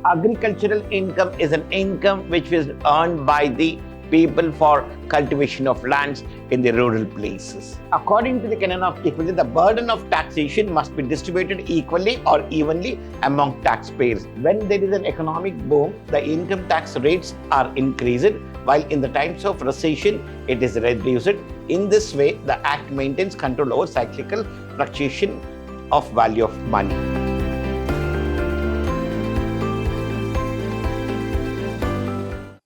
Agricultural income is an income which is earned by the people for cultivation of lands in the rural places. According to the canon of equity, the burden of taxation must be distributed equally or evenly among taxpayers. When there is an economic boom, the income tax rates are increased, while in the times of recession, it is reduced. In this way, the Act maintains control over cyclical fluctuation of value of money.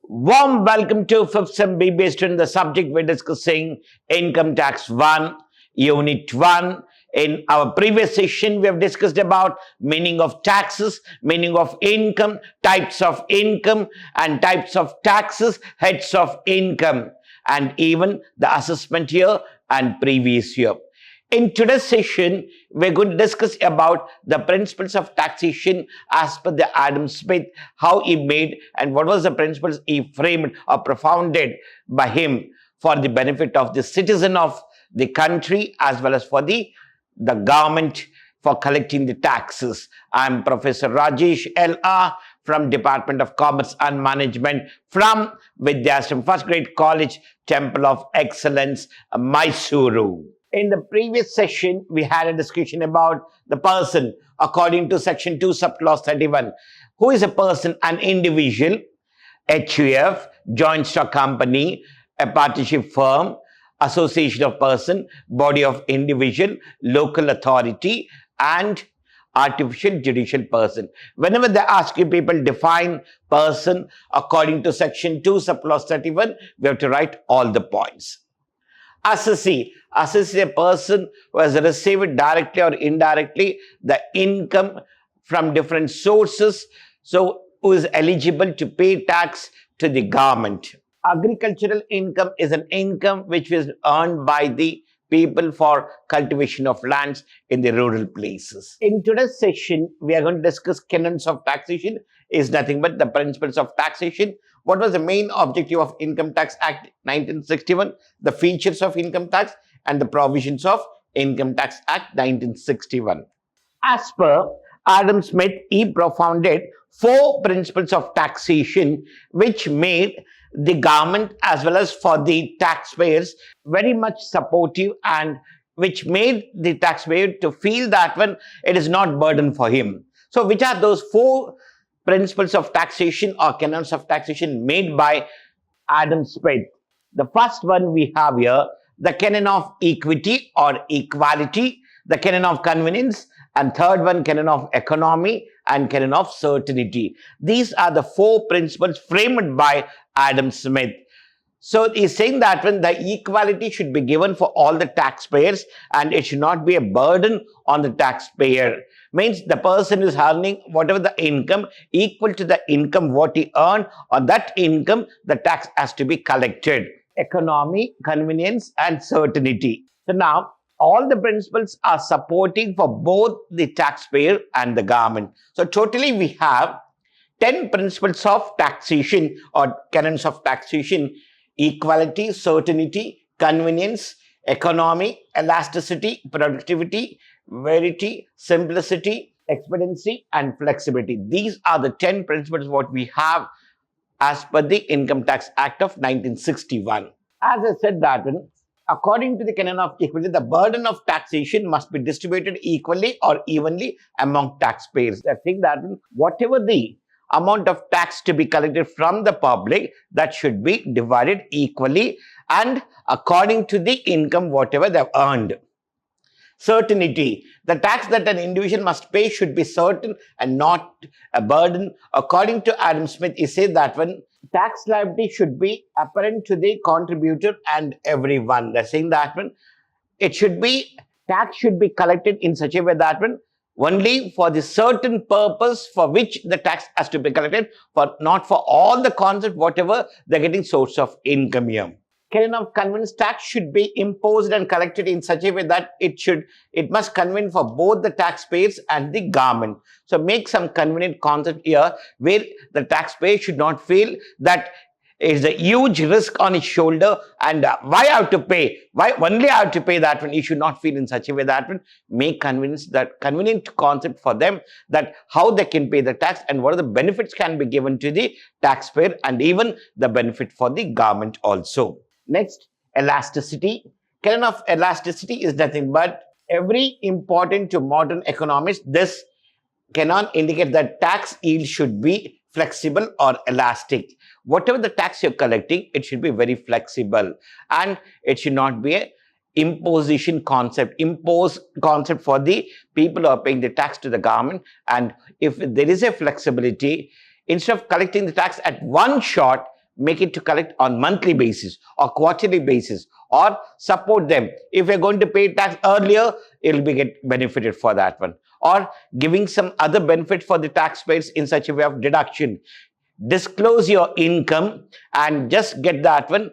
Warm welcome to 5th Sem B.Ba. The subject we're discussing Income Tax 1, Unit 1. In our previous session, we have discussed about meaning of taxes, meaning of income, types of income and types of taxes, heads of income, and even the assessment year and previous year. In today's session, we're going to discuss about the principles of taxation as per the Adam Smith, how he made and what was the principles he framed or propounded by him for the benefit of the citizen of the country as well as for the government for collecting the taxes. I'm Professor Rajesh L.R. from Department of Commerce and Management from Vidhyaashram, First Grade College, Temple of Excellence, MYSURU. In the previous session, we had a discussion about the person according to Section 2, Subclause 31. Who is a person? An individual, HUF, joint stock company, a partnership firm, association of person, body of individual, local authority, and artificial judicial person. Whenever they ask you, people define person according to Section 2, Subclause 31, we have to write all the points. Assessee is a person who has received directly or indirectly the income from different sources, so who is eligible to pay tax to the government. Agricultural income is an income which is earned by the people for cultivation of lands in the rural places. In today's session, we are going to discuss canons of taxation. Is nothing but the principles of taxation. What was the main objective of Income Tax Act 1961, the features of income tax and the provisions of Income Tax Act 1961. As per Adam Smith, he propounded 4 principles of taxation which made the government as well as for the taxpayers very much supportive and which made the taxpayer to feel that when it is not burden for him. So which are those 4 principles of taxation or canons of taxation made by Adam Smith? The first one we have here, the canon of equity or equality, the canon of convenience, and third one, canon of economy and canon of certainty. These are the 4 principles framed by Adam Smith. So he's saying that when the equality should be given for all the taxpayers and it should not be a burden on the taxpayer. Means the person is earning whatever the income equal to the income what he earned, on that income the tax has to be collected. Economy, convenience and certainty. So now all the principles are supporting for both the taxpayer and the government. So totally we have 10 principles of taxation or canons of taxation: equality, certainty, convenience, economy, elasticity, productivity, verity, simplicity, expediency, and flexibility. These are the 10 principles what we have as per the Income Tax Act of 1961. As I said that according to the canon of equity, the burden of taxation must be distributed equally or evenly among taxpayers. I think that whatever the amount of tax to be collected from the public, that should be divided equally and according to the income whatever they have earned. Certainty. The tax that an individual must pay should be certain and not a burden. According to Adam Smith, he said that when tax liability should be apparent to the contributor and everyone. They're saying that when tax should be collected in such a way that when only for the certain purpose for which the tax has to be collected, for not for all the concept whatever they're getting source of income here. Canon of convenience, tax should be imposed and collected in such a way that it must convene for both the taxpayers and the government. So make some convenient concept here where the taxpayer should not feel that is a huge risk on his shoulder, and why I have to pay? Why only I have to pay that one? You should not feel in such a way that one. Make convenient concept for them, that how they can pay the tax and what are the benefits can be given to the taxpayer and even the benefit for the government also. Next, elasticity. Canon of elasticity is nothing but every important to modern economists. This canon indicates that tax yield should be flexible or elastic. Whatever the tax you're collecting, it should be very flexible and it should not be a imposition concept, impose concept for the people who are paying the tax to the government. And if there is a flexibility, instead of collecting the tax at one shot, make it to collect on monthly basis or quarterly basis, or support them. If you're going to pay tax earlier, it'll be get benefited for that one, or giving some other benefit for the taxpayers in such a way of deduction. Disclose your income and just get that one.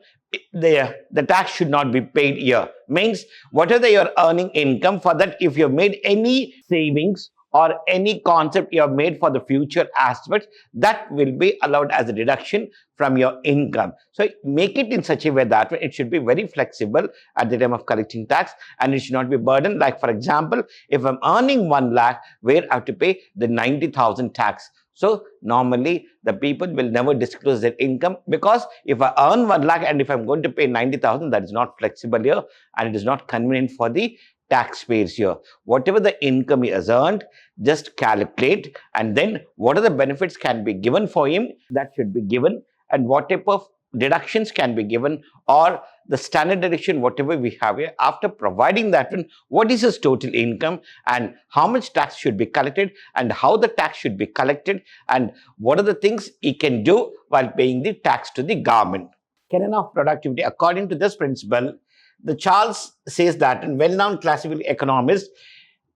The tax should not be paid here. Means whatever you're earning income, for that if you've made any savings or any concept you have made for the future aspects, that will be allowed as a deduction from your income. So make it in such a way that it should be very flexible at the time of collecting tax, and it should not be burdened. Like for example, if I'm earning 1 lakh, where I have to pay the 90,000 tax. So normally the people will never disclose their income, because if I earn 1 lakh and if I'm going to pay 90,000, that is not flexible here and it is not convenient for the taxpayers here. Whatever the income he has earned, just calculate, and then what are the benefits can be given for him, that should be given, and what type of deductions can be given, or the standard deduction whatever we have here. After providing that one, what is his total income and how much tax should be collected and how the tax should be collected, and what are the things he can do while paying the tax to the government. Canon of productivity. According to this principle, the Charles says that in well-known classical economist,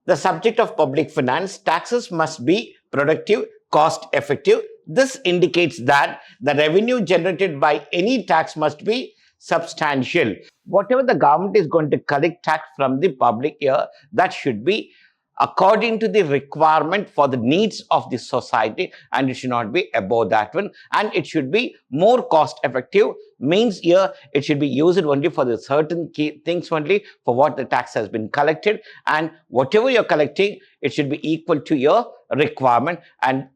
the subject of public finance, taxes must be productive, cost-effective. This indicates that the revenue generated by any tax must be substantial. Whatever the government is going to collect tax from the public here, that should be according to the requirement for the needs of the society, and it should not be above that one, and it should be more cost effective. Means here it should be used only for the certain key things only for what the tax has been collected, and whatever you're collecting, it should be equal to your requirement, and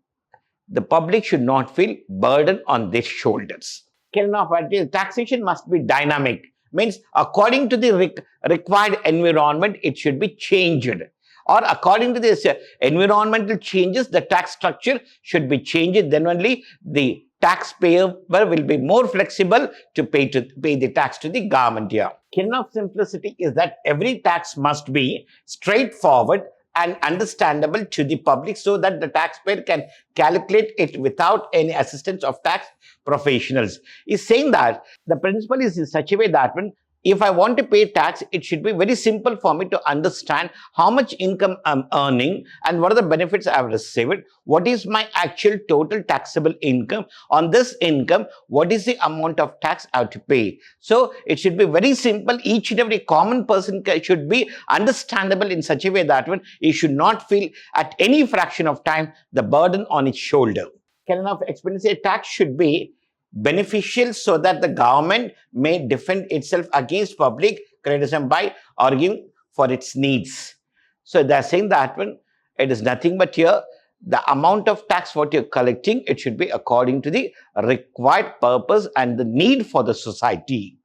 the public should not feel burden on their shoulders. Taxation must be dynamic. Means according to the required environment, it should be changed, or according to this environmental changes, the tax structure should be changed. Then only the taxpayer will be more flexible to pay the tax to the government here. Canon of simplicity is that every tax must be straightforward and understandable to the public, so that the taxpayer can calculate it without any assistance of tax professionals. He's saying that the principle is in such a way that when if I want to pay tax, it should be very simple for me to understand how much income I'm earning and what are the benefits I've received. What is my actual total taxable income? On this income, what is the amount of tax I have to pay? So it should be very simple. Each and every common person should be understandable in such a way that when he should not feel at any fraction of time the burden on his shoulder. Canon of expenditure. Tax should be beneficial so that the government may defend itself against public criticism by arguing for its needs. So they're saying that when it is nothing but here, the amount of tax what you're collecting, it should be according to the required purpose and the need for the society.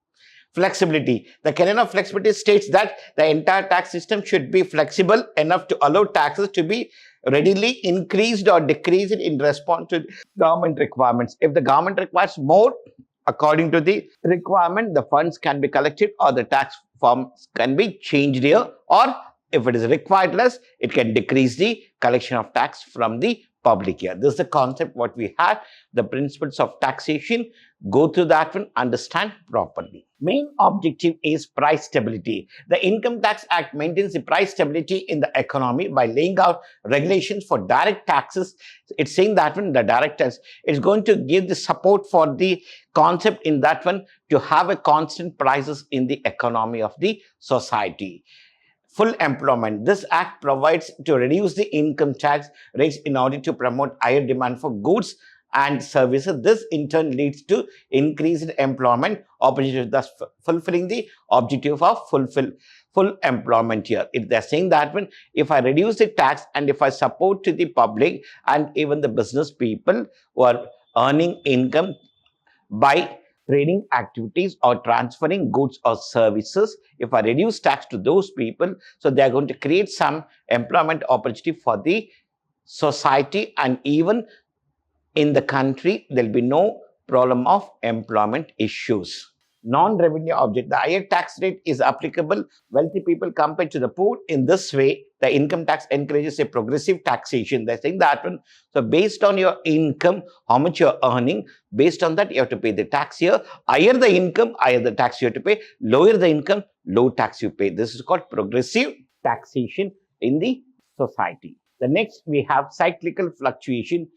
Flexibility. The canon of flexibility states that the entire tax system should be flexible enough to allow taxes to be readily increased or decreased in response to government requirements. If the government requires more, according to the requirement, the funds can be collected or the tax forms can be changed here, or if it is required less, it can decrease the collection of tax from the public here. This is the concept what we have, the principles of taxation. Go through that one, understand properly. Main objective is price stability. The Income Tax Act maintains the price stability in the economy by laying out regulations for direct taxes. It's saying that when the direct tax is going to give the support for the concept in that one to have a constant prices in the economy of the society. Full employment. This act provides to reduce the income tax rates in order to promote higher demand for goods and services. This in turn leads to increased employment opportunities, thus fulfilling the objective of full employment here. If they're saying that when if I reduce the tax and if I support to the public and even the business people who are earning income by trading activities or transferring goods or services, if I reduce tax to those people, so they are going to create some employment opportunity for the society, and even in the country, there will be no problem of employment issues. Non-revenue object, the higher tax rate is applicable wealthy people compared to the poor. In this way, the income tax encourages a progressive taxation. They're saying that one. So based on your income, how much you're earning, based on that, you have to pay the tax here. Higher the income, higher the tax you have to pay. Lower the income, low tax you pay. This is called progressive taxation in the society. The next, we have cyclical fluctuation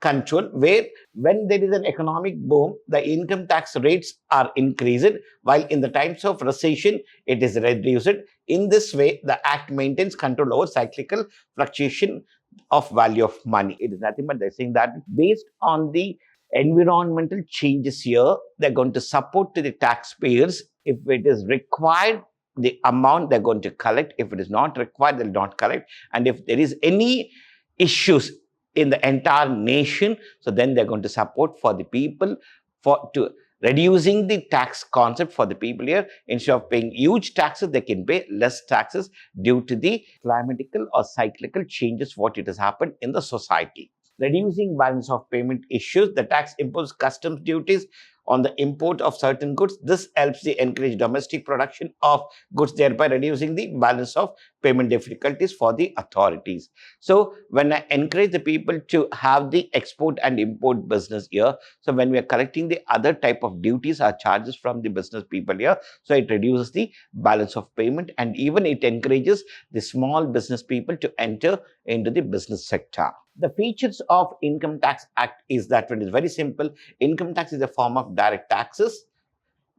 control, where when there is an economic boom, the income tax rates are increased, while in the times of recession, it is reduced. In this way, the Act maintains control over cyclical fluctuation of value of money. It is nothing but they're saying that based on the environmental changes here, they're going to support to the taxpayers. If it is required, the amount they're going to collect. If it is not required, they'll not collect. And if there is any issues in the entire nation, so then they're going to support for the people to reducing the tax concept for the people here. Instead of paying huge taxes, they can pay less taxes due to the climatical or cyclical changes what it has happened in the society. Reducing balance of payment issues, the tax imposes customs duties on the import of certain goods. This helps the encourage domestic production of goods, thereby reducing the balance of payment difficulties for the authorities. So when I encourage the people to have the export and import business here, so when we are collecting the other type of duties or charges from the business people here, so it reduces the balance of payment, and even it encourages the small business people to enter into the business sector. The features of Income Tax Act is that it is very simple. Income tax is a form of direct taxes.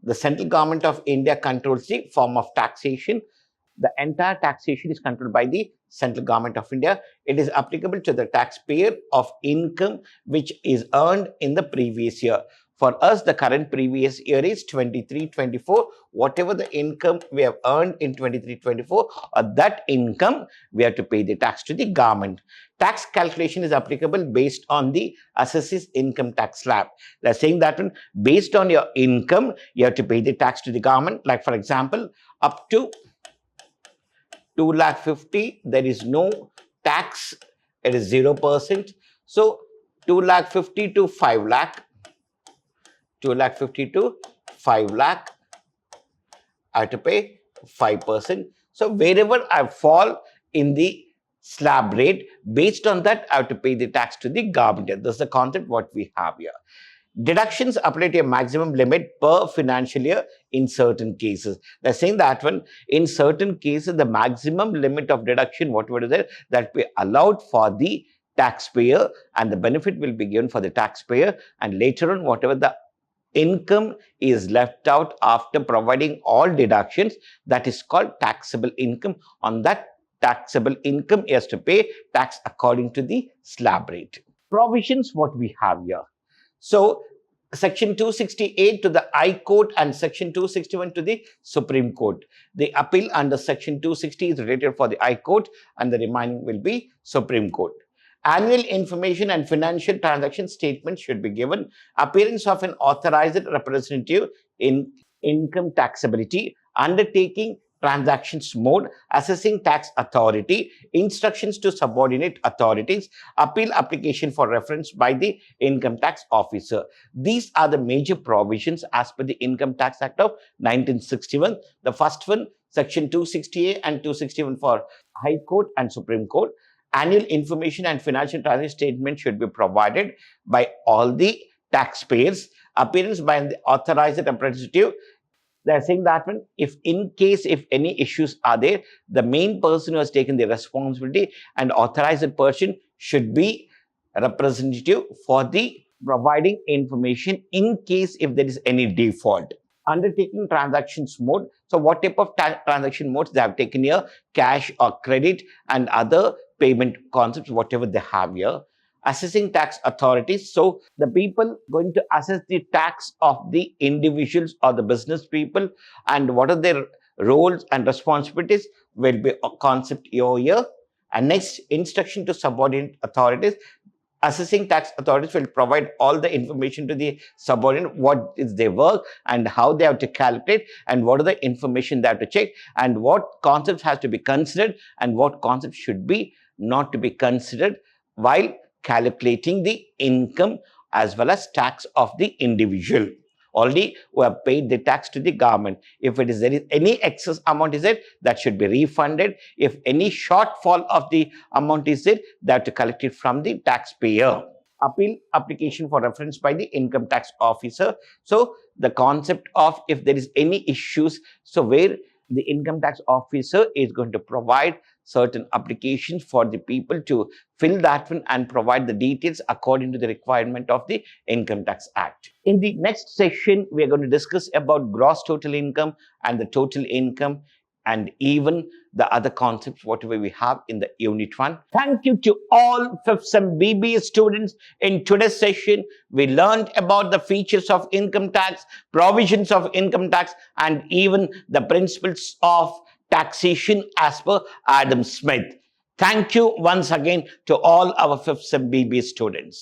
The central government of India controls the form of taxation. The entire taxation is controlled by the central government of India. It is applicable to the taxpayer of income which is earned in the previous year. For us, the current previous year is 23-24. Whatever the income we have earned in 23-24, that income we have to pay the tax to the government. Tax calculation is applicable based on the assessor's income tax slab. They're saying that based on your income, you have to pay the tax to the government. Like for example, up to 2,50,000, there is no tax. It is 0%. So 2,50,000 to 5 lakh. 2,50,000 to 5 lakh, I have to pay 5%. So wherever I fall in the slab rate, based on that, I have to pay the tax to the government. This is the concept what we have here. Deductions apply to a maximum limit per financial year in certain cases. They're saying that when in certain cases, the maximum limit of deduction, whatever is there, that we allowed for the taxpayer, and the benefit will be given for the taxpayer, and later on, whatever the income is left out after providing all deductions, that is called taxable income. On that taxable income, he has to pay tax according to the slab rate. Provisions what we have here. So Section 268 to the High Court and Section 261 to the Supreme Court. The appeal under Section 260 is rated for the High Court, and the remaining will be Supreme Court. Annual information and financial transaction statements should be given. Appearance of an authorized representative in income taxability, undertaking transactions mode, assessing tax authority, instructions to subordinate authorities, appeal application for reference by the income tax officer. These are the major provisions as per the Income Tax Act of 1961. The first one, Section 260A and 261 for High Court and Supreme Court. Annual information and financial transaction statement should be provided by all the taxpayers. Appearance by the authorized representative. They're saying that when if any issues are there, the main person who has taken the responsibility and authorized person should be a representative for the providing information in case if there is any default. Undertaking transactions mode. So what type of transaction modes they have taken here? Cash or credit and other payment concepts, whatever they have here. assessing tax authorities. So the people going to assess the tax of the individuals or the business people, and what are their roles and responsibilities will be a concept here. And next, instruction to subordinate authorities. Assessing tax authorities will provide all the information to the subordinate, what is their work and how they have to calculate, and what are the information they have to check, and what concepts has to be considered and what concepts should be not to be considered while calculating the income as well as tax of the individual. Already we have paid the tax to the government. If there is any excess amount is it, that should be refunded. If any shortfall of the amount is it, they have to collect it from the taxpayer. Appeal application for reference by the income tax officer. So the concept of if there is any issues, so where the income tax officer is going to provide certain applications for the people to fill that one and provide the details according to the requirement of the Income Tax Act. In the next session, we are going to discuss about gross total income and the total income, and even the other concepts, whatever we have in the Unit 1. Thank you to all 5th Sem B.Ba students. In today's session, we learned about the features of income tax, provisions of income tax, and even the principles of taxation as per Adam Smith. Thank you once again to all our 5th Sem B.Ba students.